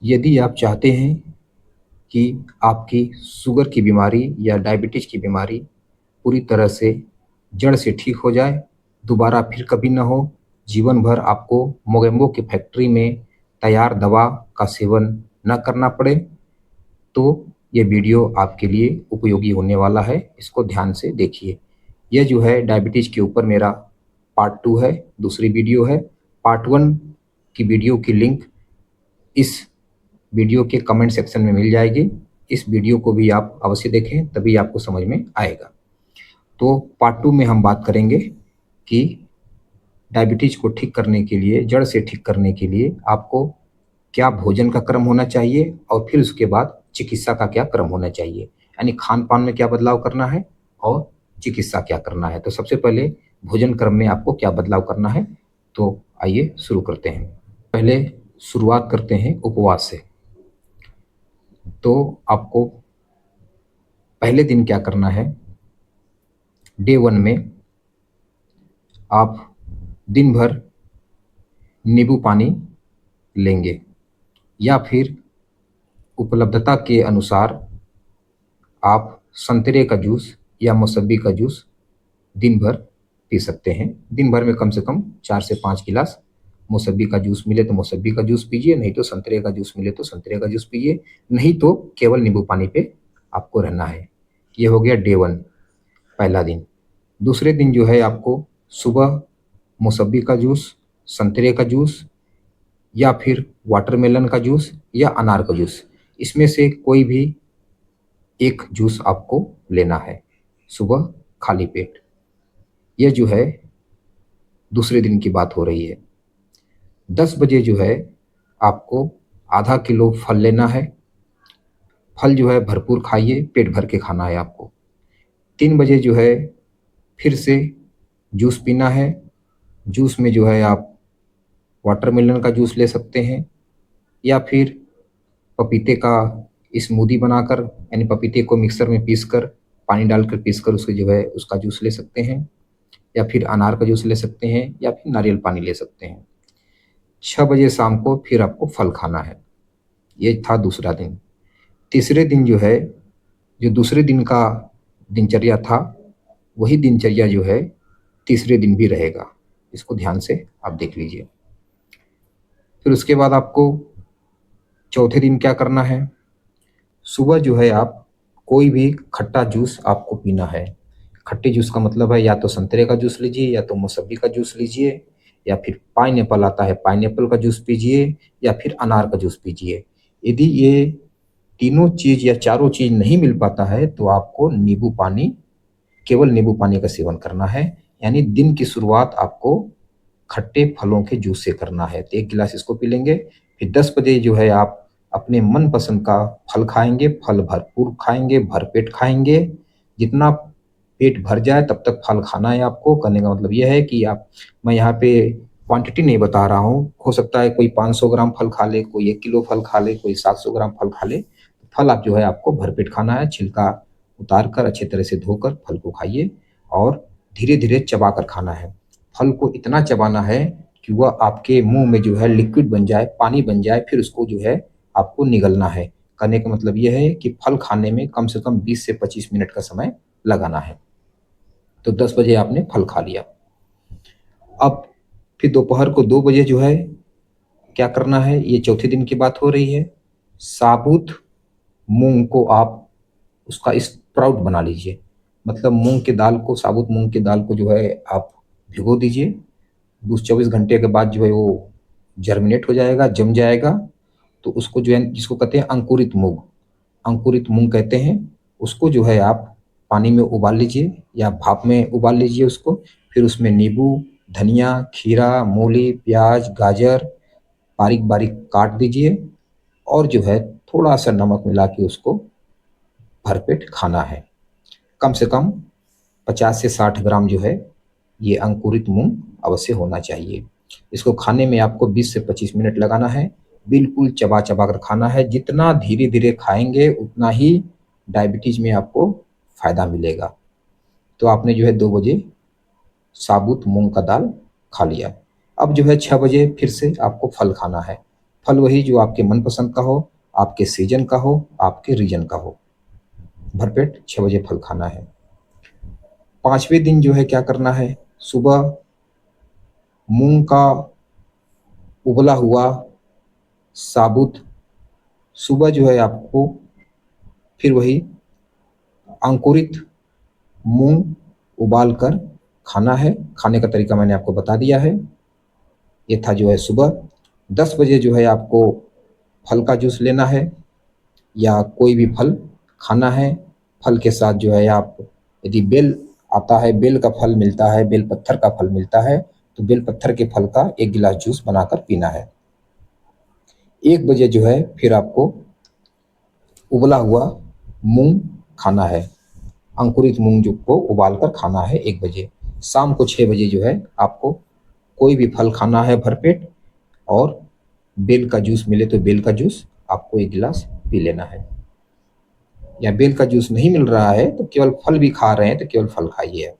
यदि आप चाहते हैं कि आपकी शुगर की बीमारी या डायबिटीज़ की बीमारी पूरी तरह से जड़ से ठीक हो जाए, दोबारा फिर कभी ना हो, जीवन भर आपको मोगेम्बो की फैक्ट्री में तैयार दवा का सेवन ना करना पड़े, तो ये वीडियो आपके लिए उपयोगी होने वाला है। इसको ध्यान से देखिए। यह जो है डायबिटीज़ के ऊपर मेरा पार्ट 2 है, दूसरी वीडियो है। पार्ट 1 की वीडियो की लिंक इस वीडियो के कमेंट सेक्शन में मिल जाएगी। इस वीडियो को भी आप अवश्य देखें, तभी आपको समझ में आएगा। तो पार्ट 2 में हम बात करेंगे कि डायबिटीज़ को ठीक करने के लिए, जड़ से ठीक करने के लिए आपको क्या भोजन का क्रम होना चाहिए और फिर उसके बाद चिकित्सा का क्या क्रम होना चाहिए। यानी खान-पान में क्या बदलाव करना है और चिकित्सा क्या करना है। तो सबसे पहले भोजन क्रम में आपको क्या बदलाव करना है, तो आइए शुरू करते हैं। पहले शुरुआत करते हैं उपवास से। तो आपको पहले दिन क्या करना है, डे 1 में आप दिन भर नींबू पानी लेंगे या फिर उपलब्धता के अनुसार आप संतरे का जूस या मौसम्बी का जूस दिन भर पी सकते हैं। दिन भर में कम से कम 4 से 5 गिलास मौसम्बी का जूस मिले तो मौसम्बी का जूस पीजिए, नहीं तो संतरे का जूस मिले तो संतरे का जूस पीजिए, नहीं तो केवल नींबू पानी पे आपको रहना है। ये हो गया डे 1, पहला दिन। दूसरे दिन जो है आपको सुबह मौसम्बी का जूस, संतरे का जूस या फिर वाटरमेलन का जूस या अनार का जूस, इसमें से कोई भी एक जूस आपको लेना है सुबह खाली पेट। यह जो है दूसरे दिन की बात हो रही है। 10 बजे जो है आपको आधा किलो फल लेना है। फल जो है भरपूर खाइए, पेट भर के खाना है आपको। 3 बजे जो है फिर से जूस पीना है। जूस में जो है आप वाटरमेलन का जूस ले सकते हैं या फिर पपीते का स्मूदी बनाकर, यानी पपीते को मिक्सर में पीसकर, पानी डालकर पीसकर उसको जो है उसका जूस ले सकते हैं या फिर अनार का जूस ले सकते हैं या फिर नारियल पानी ले सकते हैं। 6 बजे शाम को फिर आपको फल खाना है। ये था दूसरा दिन। तीसरे दिन जो है, जो दूसरे दिन का दिनचर्या था, वही दिनचर्या जो है तीसरे दिन भी रहेगा। इसको ध्यान से आप देख लीजिए। फिर उसके बाद आपको चौथे दिन क्या करना है, सुबह जो है आप कोई भी खट्टा जूस आपको पीना है। खट्टे जूस का मतलब है या तो संतरे का जूस लीजिए या तो मौसम्बी का जूस लीजिए या फिर पाइनएप्पल आता है, पाइनएप्पल का जूस पीजिए या फिर अनार का जूस पीजिए। यदि ये तीनों चीज़ या चारों चीज़ नहीं मिल पाता है तो आपको नींबू पानी, केवल नींबू पानी का सेवन करना है। यानी दिन की शुरुआत आपको खट्टे फलों के जूस से करना है। तो 1 गिलास इसको पी लेंगे। फिर 10 बजे जो है आप अपने मनपसंद का फल खाएँगे, फल भरपूर खाएँगे, भरपेट खाएँगे। जितना पेट भर जाए तब तक फल खाना है आपको। कहने का मतलब ये है कि आप, मैं यहाँ पे क्वांटिटी नहीं बता रहा हूँ। हो सकता है कोई 500 ग्राम फल खा ले, कोई 1 किलो फल खा ले, कोई 700 ग्राम फल खा ले। फल आप जो है आपको भरपेट खाना है। छिलका उतार कर अच्छी तरह से धोकर फल को खाइए और धीरे-धीरे चबा कर खाना है। फल को इतना चबाना है कि वह आपके मुँह में जो है लिक्विड बन जाए, पानी बन जाए, फिर उसको जो है आपको निगलना है। कहने का मतलब ये है कि फल खाने में कम से कम 20 से 25 मिनट का समय लगाना है। तो 10 बजे आपने फल खा लिया। अब फिर दोपहर को 2 बजे जो है क्या करना है, ये चौथे दिन की बात हो रही है। साबुत मूँग को आप उसका स्प्राउट बना लीजिए। मतलब मूँग की दाल को, साबुत मूँग की दाल को जो है आप भिगो दीजिए। 24 घंटे के बाद जो है वो जर्मिनेट हो जाएगा, जम जाएगा। तो उसको जो है, जिसको कहते हैं अंकुरित मूँग, अंकुरित मूँग कहते हैं, उसको जो है आप पानी में उबाल लीजिए या भाप में उबाल लीजिए उसको। फिर उसमें नींबू, धनिया, खीरा, मूली, प्याज, गाजर बारीक-बारीक काट दीजिए और जो है थोड़ा-सा नमक मिला के उसको भरपेट खाना है। कम से कम 50 से 60 ग्राम जो है ये अंकुरित मूँग अवश्य होना चाहिए। इसको खाने में आपको 20 से 25 मिनट लगाना है। बिल्कुल चबा-चबा कर खाना है। जितना धीरे-धीरे खाएँगे उतना ही डायबिटीज़ में आपको फ़ायदा मिलेगा। तो आपने जो है 2 बजे साबुत मूँग का दाल खा लिया। अब जो है 6 बजे फिर से आपको फल खाना है। फल वही जो आपके मनपसंद का हो, आपके सीजन का हो, आपके रीजन का हो। भरपेट 6 बजे फल खाना है। 5वें दिन जो है क्या करना है, सुबह मूंग का उबला हुआ साबुत, सुबह जो है आपको फिर वही अंकुरित मूंग उबाल कर खाना है। खाने का तरीका मैंने आपको बता दिया है। ये था जो है सुबह। 10 बजे जो है आपको फल का जूस लेना है या कोई भी फल खाना है। फल के साथ जो है आप, यदि बेल आता है, बेल का फल मिलता है, बेल पत्थर का फल मिलता है, तो बेल पत्थर के फल का 1 गिलास जूस बनाकर पीना है। 1 बजे जो है फिर आपको उबला हुआ मूंग खाना है, अंकुरित मूंग जो को उबाल कर खाना है 1 बजे। शाम को 6 बजे जो है आपको कोई भी फल खाना है भरपेट, और बेल का जूस मिले तो बेल का जूस आपको 1 गिलास पी लेना है। या बेल का जूस नहीं मिल रहा है तो केवल फल भी खा रहे हैं तो केवल फल खाइए।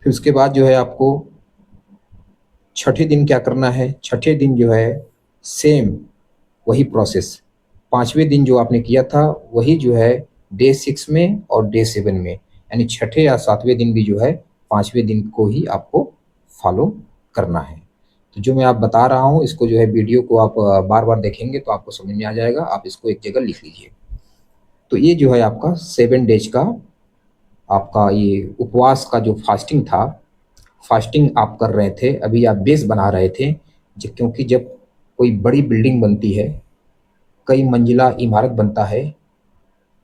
फिर उसके बाद जो है आपको छठे दिन क्या करना है, छठे दिन जो है सेम वही प्रोसेस, 5वें दिन जो आपने किया था वही जो है डे 6 में और डे 7 में, यानी छठे या 7वें दिन भी जो है 5वें दिन को ही आपको फॉलो करना है। तो जो मैं आप बता रहा हूँ इसको जो है वीडियो को आप बार बार देखेंगे तो आपको समझ में आ जाएगा। आप इसको एक जगह लिख लीजिए। तो ये जो है आपका 7 डेज का आपका ये उपवास का जो फास्टिंग था, फास्टिंग आप कर रहे थे, अभी आप बेस बना रहे थे। क्योंकि जब कोई बड़ी बिल्डिंग बनती है, कई मंजिला इमारत बनता है,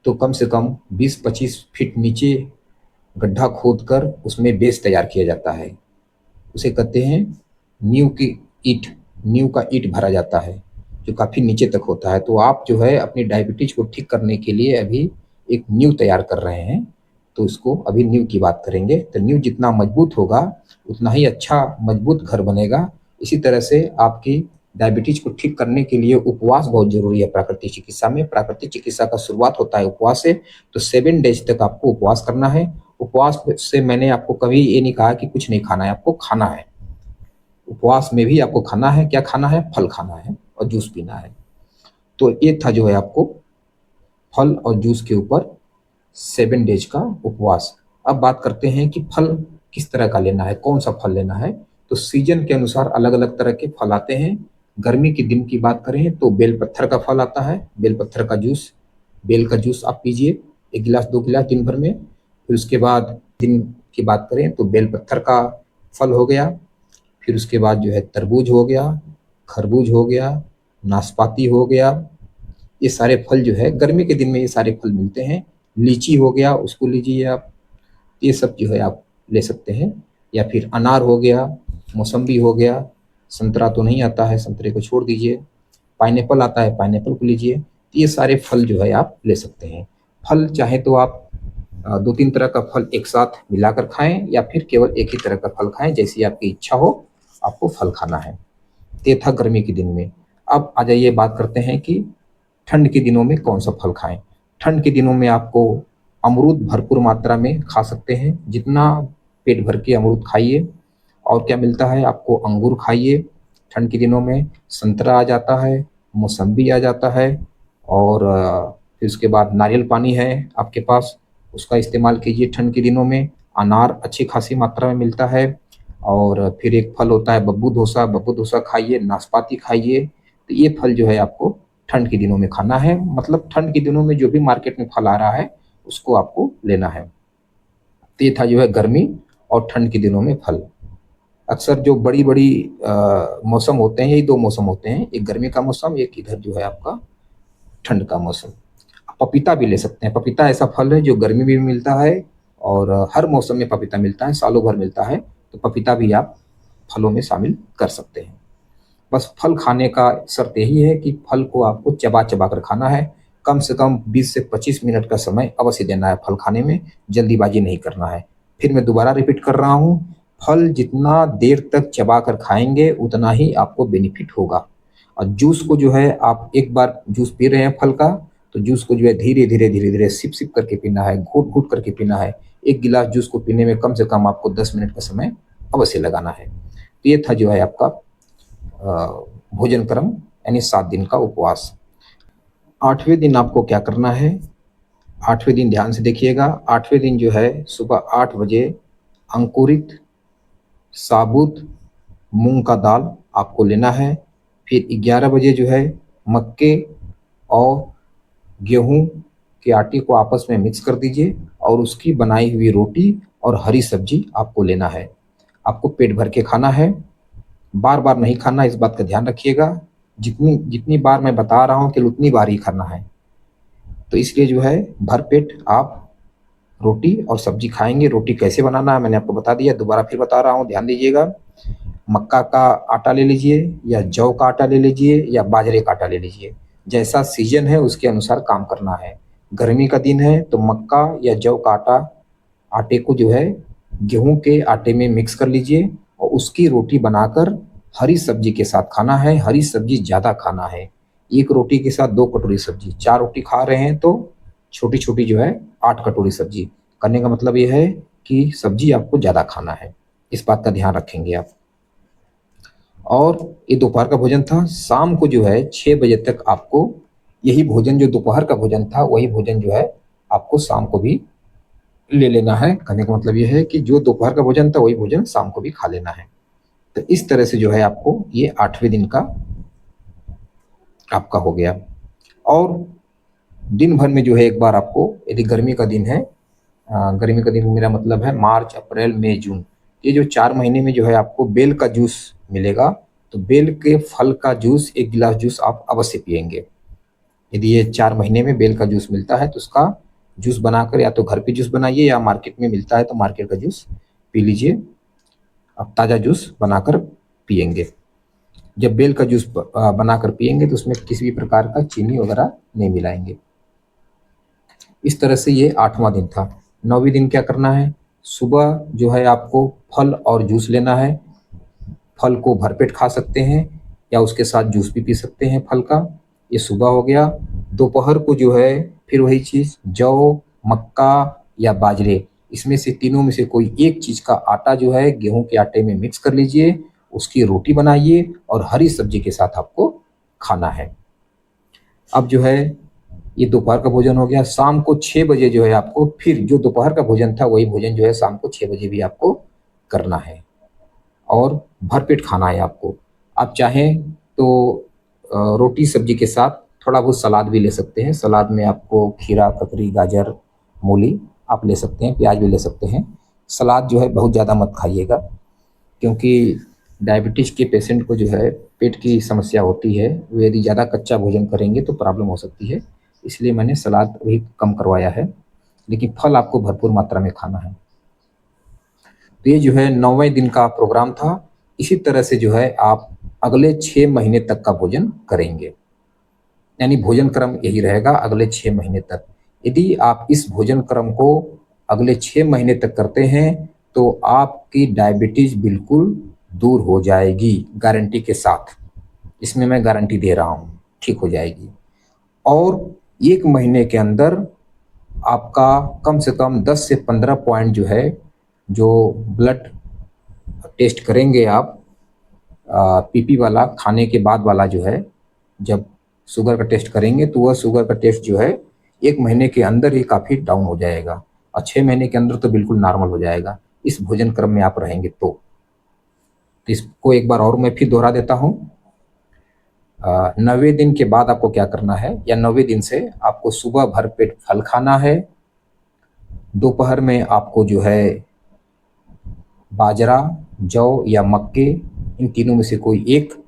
तो कम से कम 20-25 फीट नीचे गड्ढा खोदकर उसमें बेस तैयार किया जाता है। उसे कहते हैं नींव की ईंट, नींव का ईंट भरा जाता है जो काफ़ी नीचे तक होता है। तो आप जो है अपनी डायबिटीज को ठीक करने के लिए अभी एक नींव तैयार कर रहे हैं। तो इसको अभी नींव की बात करेंगे। तो नींव जितना मजबूत होगा उतना ही अच्छा मजबूत घर बनेगा। इसी तरह से आपकी डायबिटीज को ठीक करने के लिए उपवास बहुत जरूरी है। प्राकृतिक चिकित्सा में, प्राकृतिक चिकित्सा का शुरुआत होता है उपवास से। तो 7 डेज तक आपको उपवास करना है। उपवास से मैंने आपको कभी ये नहीं कहा कि कुछ नहीं खाना है, आपको खाना है। उपवास में भी आपको खाना है, क्या खाना है, फल खाना है और जूस पीना है। तो ये था जो है आपको फल और जूस के ऊपर 7 डेज का उपवास। अब बात करते हैं कि फल किस तरह का लेना है, कौन सा फल लेना है। तो सीजन के अनुसार अलग अलग तरह के फल आते हैं। गर्मी के दिन की बात करें तो बेल पत्थर का फल आता है, बेल पत्थर का जूस, बेल का जूस आप पीजिए 1 गिलास 2 गिलास दिन भर में। फिर उसके बाद दिन की बात करें तो बेल पत्थर का फल हो गया। फिर उसके बाद जो है तरबूज हो गया, खरबूज हो गया, नाशपाती हो गया। ये सारे फल जो है गर्मी के दिन में ये सारे फल मिलते हैं। लीची हो गया, उसको लीजिए आप। ये सब जो है आप ले सकते हैं। या फिर अनार हो गया, मौसम्बी हो गया, संतरा तो नहीं आता है, संतरे को छोड़ दीजिए। पाइनएप्पल आता है, पाइनएप्पल को लीजिए। तो ये सारे फल जो है आप ले सकते हैं। फल चाहे तो आप 2-3 तरह का फल एक साथ मिलाकर खाएं या फिर केवल एक ही तरह का फल खाएं, जैसी आपकी इच्छा हो आपको फल खाना है। तो ये था गर्मी के दिन में। अब आ जाइए बात करते हैं कि ठंड के दिनों में कौन सा फल खाएं। ठंड के दिनों में आपको अमरूद भरपूर मात्रा में खा सकते हैं, जितना पेट भर के अमरूद खाइए। और क्या मिलता है आपको, अंगूर खाइए। ठंड के दिनों में संतरा आ जाता है, मौसम्बी आ जाता है, और फिर उसके बाद नारियल पानी है आपके पास, उसका इस्तेमाल कीजिए ठंड के दिनों में। अनार अच्छी खासी मात्रा में मिलता है। और फिर एक फल होता है बब्बू डोसा, बब्बू डोसा खाइए, नाशपाती खाइए। तो ये फल जो है आपको ठंड के दिनों में खाना है। मतलब ठंड के दिनों में जो भी मार्केट में फल आ रहा है उसको आपको लेना है। तो ये था जो है गर्मी और ठंड के दिनों में फल। अक्सर जो बड़ी बड़ी मौसम होते हैं, यही 2 मौसम होते हैं, एक गर्मी का मौसम, एक इधर जो है आपका ठंड का मौसम। पपीता भी ले सकते हैं। पपीता ऐसा फल है जो गर्मी में भी मिलता है और हर मौसम में पपीता मिलता है, सालों भर मिलता है। तो पपीता भी आप फलों में शामिल कर सकते हैं। बस फल खाने का शर्त यही है कि फल को आपको चबा चबा कर खाना है। कम से कम 20 से 25 मिनट का समय अवश्य देना है फल खाने में, जल्दीबाजी नहीं करना है। फिर मैं दोबारा रिपीट कर रहा हूँ, फल जितना देर तक चबा कर खाएंगे उतना ही आपको बेनिफिट होगा। और जूस को जो है आप एक बार जूस पी रहे हैं फल का, तो जूस को जो है धीरे धीरे धीरे धीरे सिप सिप करके पीना है, घूट घूट करके पीना है। 1 गिलास जूस को पीने में कम से कम आपको 10 मिनट का समय अवश्य लगाना है। तो ये था जो है आपका भोजन क्रम यानी 7 दिन का उपवास। 8वें दिन आपको क्या करना है, 8वें दिन ध्यान से देखिएगा। 8वें दिन जो है सुबह 8 बजे अंकुरित साबुत मूंग का दाल आपको लेना है। फिर 11 बजे जो है मक्के और गेहूं के आटे को आपस में मिक्स कर दीजिए और उसकी बनाई हुई रोटी और हरी सब्जी आपको लेना है। आपको पेट भर के खाना है, बार बार नहीं खाना, इस बात का ध्यान रखिएगा। जितनी जितनी बार मैं बता रहा हूँ केवल उतनी बार ही खाना है। तो इसलिए जो है भरपेट आप रोटी और सब्जी खाएंगे। रोटी कैसे बनाना है मैंने आपको बता दिया, दोबारा फिर बता रहा हूँ, ध्यान दीजिएगा। मक्का का आटा ले लीजिए या जौ का आटा ले लीजिए या बाजरे का आटा ले लीजिए, जैसा सीजन है उसके अनुसार काम करना है। गर्मी का दिन है तो मक्का या जौ का आटे को जो है गेहूं के आटे में मिक्स कर लीजिए और उसकी रोटी बनाकर हरी सब्जी के साथ खाना है। हरी सब्जी ज़्यादा खाना है, एक रोटी के साथ 2 कटोरी सब्जी। 4 रोटी खा रहे हैं तो छोटी छोटी जो है 8 कटोरी सब्जी। करने का मतलब ये है कि सब्जी आपको ज़्यादा खाना है, इस बात का ध्यान रखेंगे आप। और ये दोपहर का भोजन था। शाम को जो है 6 बजे तक आपको यही भोजन, जो दोपहर का भोजन था वही भोजन जो है आपको शाम को भी ले लेना है। कहने का मतलब ये है कि जो दोपहर का भोजन था वही भोजन शाम को भी खा लेना है। तो इस तरह से जो है आपको ये 8वें दिन का आपका हो गया। और दिन भर में जो है एक बार आपको, यदि गर्मी का दिन है, गर्मी का दिन मेरा मतलब है मार्च अप्रैल मई जून, ये जो 4 महीने में जो है आपको बेल का जूस मिलेगा। तो बेल के फल का जूस, 1 गिलास जूस आप अवश्य पिएंगे। यदि ये 4 महीने में बेल का जूस मिलता है तो उसका जूस बनाकर या तो घर पे जूस बनाइए या मार्केट में मिलता है तो मार्केट का जूस पी लीजिए। आप ताज़ा जूस बनाकर पिएंगे। जब बेल का जूस बनाकर पिएंगे तो उसमें किसी भी प्रकार का चीनी वगैरह नहीं मिलाएंगे। इस तरह से ये 8वां दिन था। 9वें दिन क्या करना है, सुबह जो है आपको फल और जूस लेना है। फल को भरपेट खा सकते हैं या उसके साथ जूस भी पी सकते हैं फल का, ये सुबह हो गया। दोपहर को जो है फिर वही चीज़, जौ, मक्का या बाजरे, इसमें से तीनों में से कोई एक चीज़ का आटा जो है गेहूं के आटे में मिक्स कर लीजिए, उसकी रोटी बनाइए और हरी सब्जी के साथ आपको खाना है। अब जो है ये दोपहर का भोजन हो गया। शाम को 6 बजे जो है आपको फिर जो दोपहर का भोजन था वही भोजन जो है शाम को 6 बजे भी आपको करना है और भरपेट खाना है आपको। आप चाहें तो रोटी सब्जी के साथ थोड़ा बहुत सलाद भी ले सकते हैं। सलाद में आपको खीरा, ककड़ी, गाजर, मूली आप ले सकते हैं, प्याज भी ले सकते हैं। सलाद जो है बहुत ज़्यादा मत खाइएगा, क्योंकि डायबिटीज़ के पेशेंट को जो है पेट की समस्या होती है, वो यदि ज़्यादा कच्चा भोजन करेंगे तो प्रॉब्लम हो सकती है। इसलिए मैंने सलाद भी कम करवाया है, लेकिन फल आपको भरपूर मात्रा में खाना है। तो ये जो है 9वें दिन का प्रोग्राम था। इसी तरह से जो है आप अगले 6 महीने तक का भोजन करेंगे, यानी भोजन क्रम यही रहेगा अगले 6 महीने तक। यदि आप इस भोजन क्रम को अगले 6 महीने तक करते हैं तो आपकी डायबिटीज़ बिल्कुल दूर हो जाएगी, गारंटी के साथ। इसमें मैं गारंटी दे रहा हूँ, ठीक हो जाएगी। और 1 महीने के अंदर आपका कम से कम 10 से 15 पॉइंट जो है, जो ब्लड टेस्ट करेंगे आप, पीपी वाला, खाने के बाद वाला जो है, जब शुगर का टेस्ट करेंगे तो वह शुगर का टेस्ट जो है 1 महीने के अंदर ही काफ़ी डाउन हो जाएगा और 6 महीने के अंदर तो बिल्कुल नॉर्मल हो जाएगा, इस भोजन क्रम में आप रहेंगे तो। इसको एक बार और मैं फिर दोहरा देता हूँ। 9वें दिन के बाद आपको क्या करना है, या 9वें दिन से आपको सुबह भर पेट फल खाना है। दोपहर में आपको जो है बाजरा, जौ या मक्के, इन तीनों में से कोई एक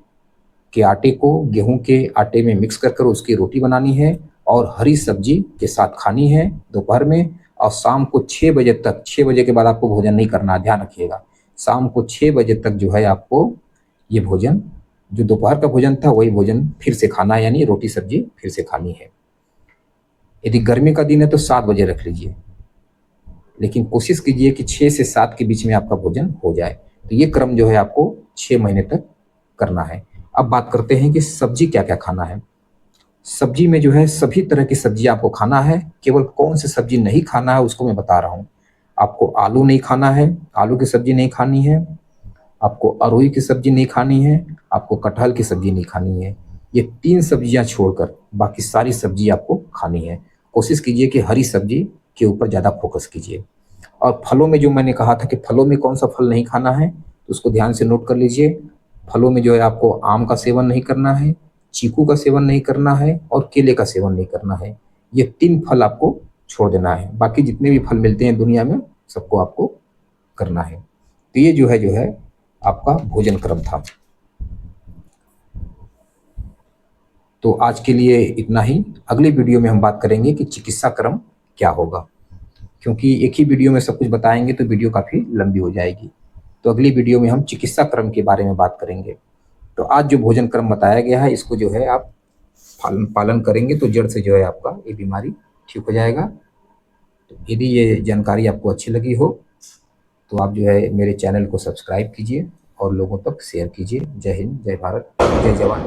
के आटे को गेहूं के आटे में मिक्स कर उसकी रोटी बनानी है और हरी सब्जी के साथ खानी है दोपहर में। और शाम को 6 बजे तक, 6 बजे के बाद आपको भोजन नहीं करना, ध्यान रखिएगा। शाम को 6 बजे तक जो है आपको ये भोजन, जो दोपहर का भोजन था वही भोजन फिर से खाना है, यानी रोटी सब्जी फिर से खानी है। यदि गर्मी का दिन है तो 7 बजे रख लीजिए, लेकिन कोशिश कीजिए कि 6 से 7 के बीच में आपका भोजन हो जाए। तो ये क्रम जो है आपको 6 महीने तक करना है। अब बात करते हैं कि सब्जी क्या क्या खाना है। सब्जी में जो है सभी तरह की सब्जी आपको खाना है, केवल कौन सी सब्जी नहीं खाना है उसको मैं बता रहा हूँ। आपको आलू नहीं खाना है, आलू की सब्जी नहीं खानी है। आपको अरुई की सब्जी नहीं खानी है। आपको कटहल की सब्जी नहीं खानी है। ये 3 सब्जियाँ छोड़कर बाकी सारी सब्जी आपको खानी है। कोशिश कीजिए कि हरी सब्जी के ऊपर ज़्यादा फ़ोकस कीजिए। और फलों में जो मैंने कहा था कि फलों में कौन-सा फल नहीं खाना है, तो उसको ध्यान से नोट कर लीजिए। फलों में जो है आपको आम का सेवन नहीं करना है, चीकू का सेवन नहीं करना है और केले का सेवन नहीं करना है। ये 3 फल आपको छोड़ देना है। बाकी जितने भी फल मिलते हैं दुनिया में, सबको आपको करना है। तो ये जो है आपका भोजन क्रम था। तो आज के लिए इतना ही। अगली वीडियो में हम बात करेंगे कि चिकित्सा क्रम क्या होगा, क्योंकि एक ही वीडियो में सब कुछ बताएंगे तो वीडियो काफ़ी लंबी हो जाएगी। तो अगली वीडियो में हम चिकित्सा क्रम के बारे में बात करेंगे। तो आज जो भोजन क्रम बताया गया है, इसको जो है आप पालन पालन करेंगे तो जड़ से जो है आपका ये बीमारी ठीक हो जाएगा। तो यदि ये जानकारी आपको अच्छी लगी हो तो आप जो है मेरे चैनल को सब्सक्राइब कीजिए और लोगों तक शेयर कीजिए। जय हिंद, जय भारत, जय जवान।